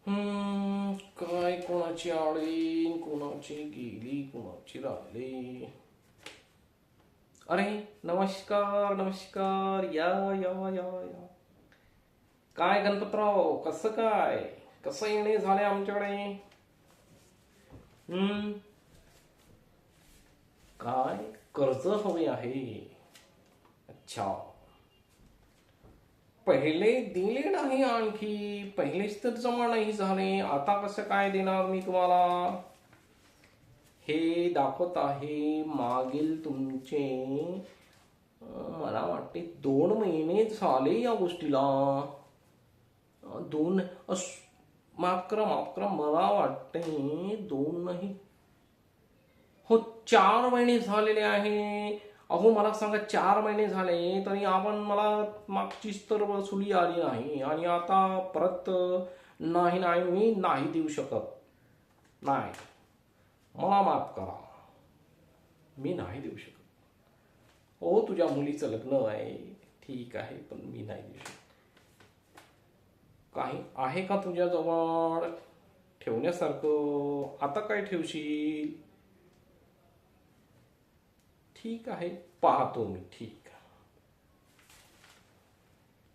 काय कोणाची आली, कोणाची गेली, कोणाची राहिली. अरे, नमस्कार नमस्कार, या या या या. काय गणपतराव, कसं काय, कसं येणे झाले आमच्याकडे? हम्म काय कर्ज हवे आहे? अच्छा. पहिले दिले नाही, आणखी पहिलेच तर जमा नाही झाले, आता कसं काय देणार मी तुम्हाला? हे दाखवत आहे मागील तुमचे, मला वाटते 2 महिने झाले या गोष्टीला. दोन माफ करा मला वाटते 2 नाही, हो 4 महिने झालेले आहे. अहो मला सांगा, 4 महिने झाले तरी आपण मला मागचीच तर वसुली आली नाही, आणि आता परत नाही नाही मी नाही देऊ शकत. नाही, मला माफ करा, मी नाही देऊ शकत. हो तुझ्या मुलीचं लग्न आहे, ठीक आहे, पण मी नाही देऊ शकत. काही आहे का तुझ्याजवळ ठेवण्यासारखं? आता काय ठेवशील? ठीक आहे, पाहतो मी. ठीक.